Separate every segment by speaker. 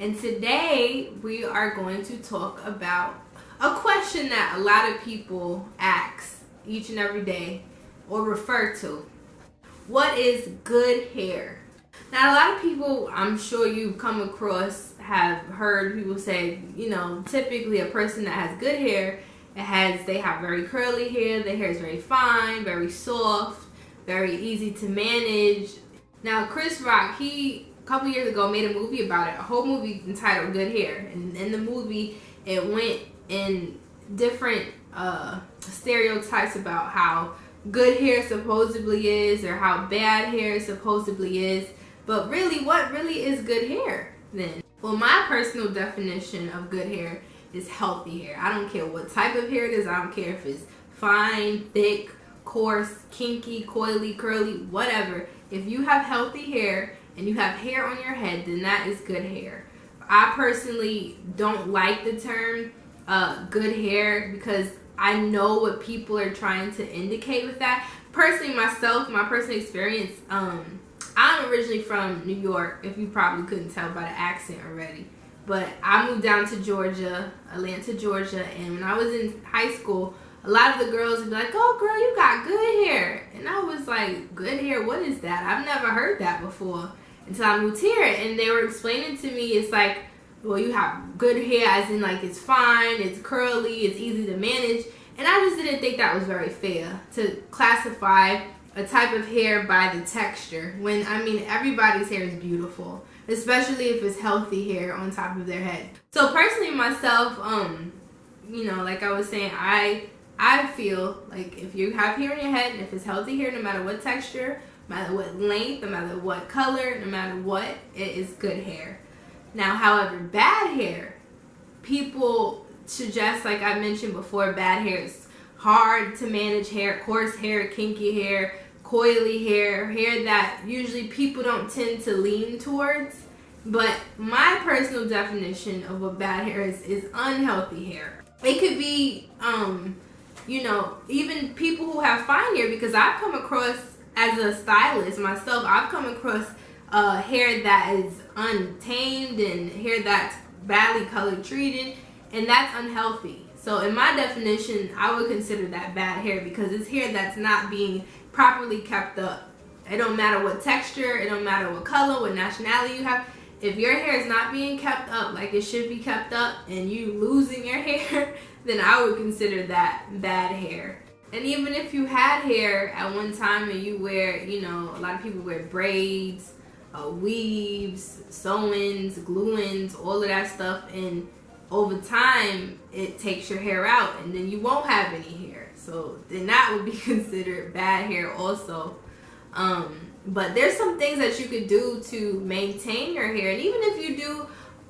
Speaker 1: And today we are going to talk about a question that a lot of people ask each and every day or refer to. What is good hair? Now, a lot of people, I'm sure you've come across, have heard people say, typically a person that has good hair, they have very curly hair, their hair is very fine, very soft, very easy to manage. Now, Chris Rock, a couple years ago made a movie about it, a whole movie entitled Good Hair. And in the movie, it went in different stereotypes about how good hair supposedly is or how bad hair supposedly is. But really, what really is good hair then? Well, my personal definition of good hair is healthy hair. I don't care what type of hair it is. I don't care if it's fine, thick, coarse, kinky, coily, curly, whatever. If you have healthy hair and you have hair on your head, then that is good hair. I personally don't like the term good hair because I know what people are trying to indicate with that. Personally, myself, my personal experience, I'm originally from New York, if you probably couldn't tell by the accent already. But I moved down to Georgia, Atlanta, Georgia, and when I was in high school, a lot of the girls would be like, "Oh, girl, you got good hair." And I was like, good hair? What is that? I've never heard that before until I moved here. And they were explaining to me, it's like, well, you have good hair as in like it's fine, it's curly, it's easy to manage. And I just didn't think that was very fair to classify a type of hair by the texture when, everybody's hair is beautiful, especially if it's healthy hair on top of their head. So personally myself, like I was saying, I feel like if you have hair on your head and if it's healthy hair, no matter what texture, no matter what length, no matter what color, no matter what, it is good hair. Now, however, bad hair, people suggest, like I mentioned before, bad hair is hard to manage hair, coarse hair, kinky hair, coily hair that usually people don't tend to lean towards. But my personal definition of what bad hair is unhealthy hair. It could be, even people who have fine hair, because I've come across, as a stylist myself, I've come across hair that is untamed and hair that's badly color treated, and that's unhealthy. So in my definition, I would consider that bad hair because it's hair that's not being properly kept up. It don't matter what texture, it don't matter what color, what nationality you have. If your hair is not being kept up like it should be kept up and you losing your hair, then I would consider that bad hair. And even if you had hair at one time and you wear, a lot of people wear braids, weaves, sew-ins, glue-ins, all of that stuff, and over time it takes your hair out and then you won't have any hair. So then that would be considered bad hair also. But there's some things that you could do to maintain your hair. And even if you do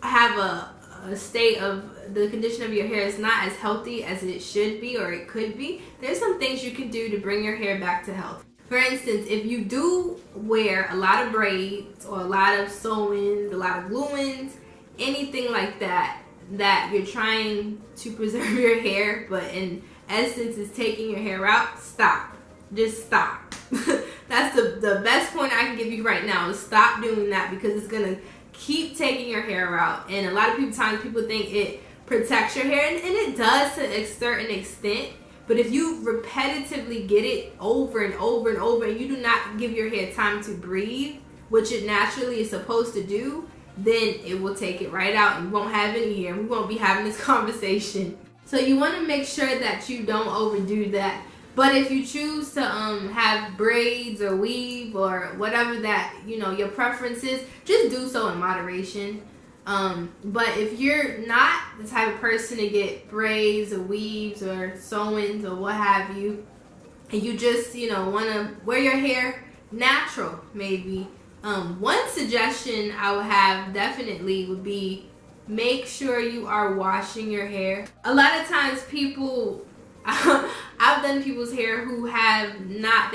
Speaker 1: have a state of the condition of your hair is not as healthy as it should be or it could be, there's some things you can do to bring your hair back to health. For instance, if you do wear a lot of braids or a lot of sew-ins, a lot of glue-ins, anything like that you're trying to preserve your hair, but in essence is taking your hair out, stop. Just stop. That's the best point I can give you right now, is stop doing that, because it's going to keep taking your hair out. And a lot of times people think it protects your hair, and it does to a certain extent. But if you repetitively get it over and over and over, and you do not give your hair time to breathe, which it naturally is supposed to do, then it will take it right out and you won't have any hair. We won't be having this conversation. So you want to make sure that you don't overdo that. But if you choose to have braids or weave or whatever that, your preference is, just do so in moderation. But if you're not the type of person to get braids or weaves or sew-ins or what have you, and you just, want to wear your hair natural, maybe, one suggestion I would have definitely would be make sure you are washing your hair. A lot of times people, I've done people's hair who have not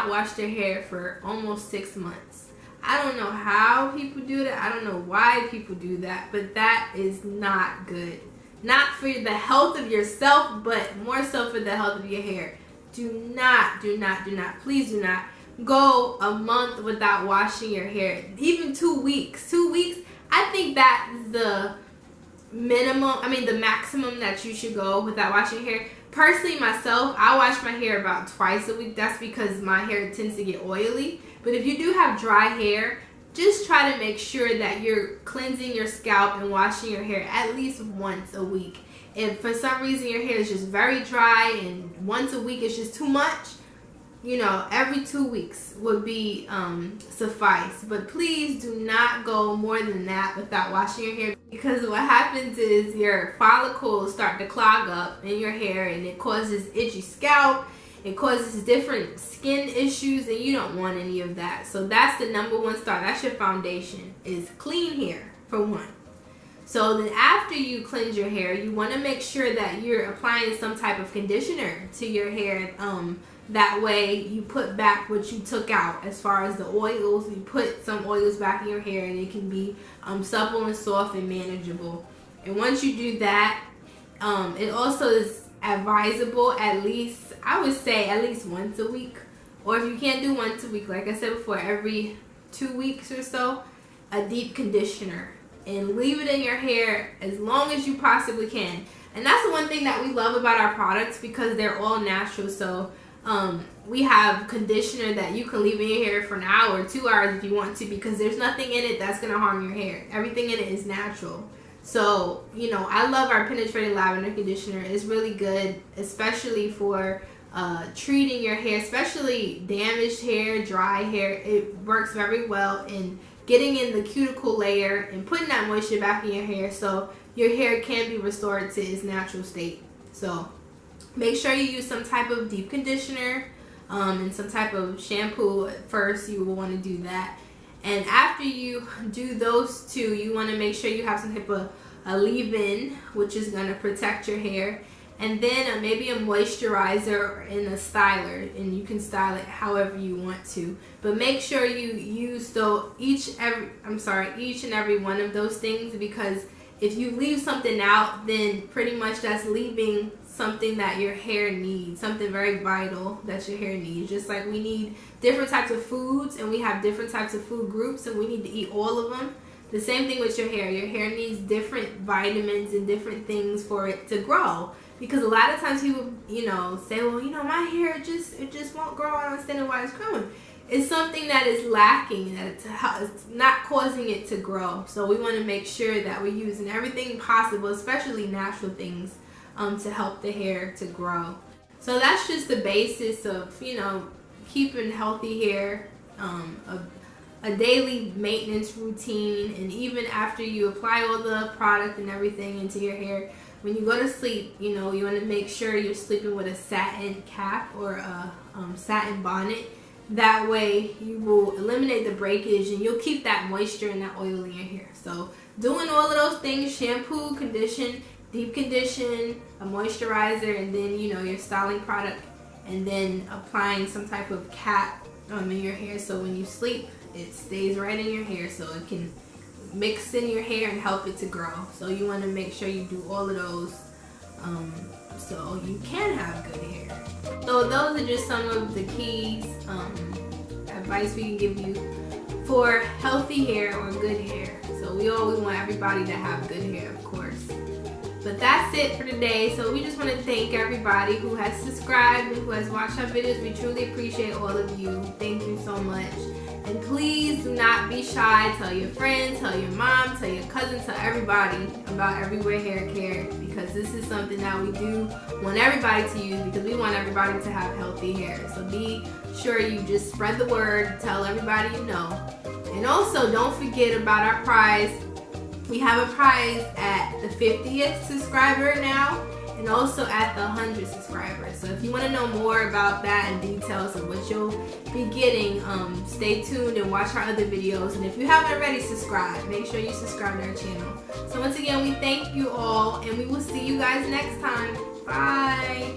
Speaker 1: washed their hair for almost 6 months. I don't know how people do that. I don't know why people do that, but that is not good. Not for the health of yourself, but more so for the health of your hair. Do not, please do not go a month without washing your hair. Even 2 weeks. 2 weeks, I think that's the the maximum that you should go without washing your hair. Personally, myself, I wash my hair about twice a week. That's because my hair tends to get oily. But if you do have dry hair, just try to make sure that you're cleansing your scalp and washing your hair at least once a week. If for some reason your hair is just very dry and once a week is just too much, you know, every 2 weeks would be suffice. But please do not go more than that without washing your hair, because what happens is your follicles start to clog up in your hair and it causes itchy scalp, it causes different skin issues, and you don't want any of that. So that's the number one start. That's your foundation, is clean hair for one. So then after you cleanse your hair, you want to make sure that you're applying some type of conditioner to your hair. That way you put back what you took out as far as the oils. You put some oils back in your hair and it can be supple and soft and manageable. And once you do that, it also is advisable I would say at least once a week. Or if you can't do once a week, like I said before, every 2 weeks or so, a deep conditioner. And leave it in your hair as long as you possibly can. And that's the one thing that we love about our products, because they're all natural. So we have conditioner that you can leave in your hair for an hour or 2 hours if you want to, because there's nothing in it that's going to harm your hair. Everything in it is natural. So, you know, I love our penetrating lavender conditioner. It's really good, especially for treating your hair, especially damaged hair, dry hair. It works very well in getting in the cuticle layer and putting that moisture back in your hair so your hair can be restored to its natural state. So make sure you use some type of deep conditioner and some type of shampoo. First, you will want to do that. And after you do those two, you want to make sure you have some type of a leave-in, which is going to protect your hair. And then maybe a moisturizer and a styler, and you can style it however you want to. But make sure you use each and every one of those things, because if you leave something out, then pretty much that's leaving something that your hair needs, something very vital that your hair needs. Just like we need different types of foods and we have different types of food groups and we need to eat all of them. The same thing with your hair. Your hair needs different vitamins and different things for it to grow. Because a lot of times people, you know, say, well, you know, my hair it just won't grow. I don't understand why it's growing. It's something that is lacking, that it's not causing it to grow. So we want to make sure that we're using everything possible, especially natural things, to help the hair to grow. So that's just the basis of, you know, keeping healthy hair, a daily maintenance routine. And even after you apply all the product and everything into your hair, when you go to sleep, you know, you want to make sure you're sleeping with a satin cap or a satin bonnet. That way you will eliminate the breakage and you'll keep that moisture and that oil in your hair. So doing all of those things, shampoo, condition, deep condition, a moisturizer, and then, you know, your styling product, and then applying some type of cap in your hair, so when you sleep it stays right in your hair so it can mix in your hair and help it to grow. So you want to make sure you do all of those so you can have good hair. So those are just some of the keys, advice we can give you for healthy hair or good hair. So we always want everybody to have good hair, of course. But that's it for today. So we just want to thank everybody who has subscribed and who has watched our videos. We truly appreciate all of you. Thank you so much. And please do not be shy. Tell your friends, tell your mom, tell your cousins, tell everybody about Everywhere Hair Care, because this is something that we do want everybody to use, because we want everybody to have healthy hair. So be sure you just spread the word, tell everybody you know. And also don't forget about our prize. We have a prize at the 50th subscriber now, and also at the 100th subscriber. So if you want to know more about that and details of what you'll be getting, stay tuned and watch our other videos. And if you haven't already subscribed, make sure you subscribe to our channel. So once again, we thank you all, and we will see you guys next time. Bye.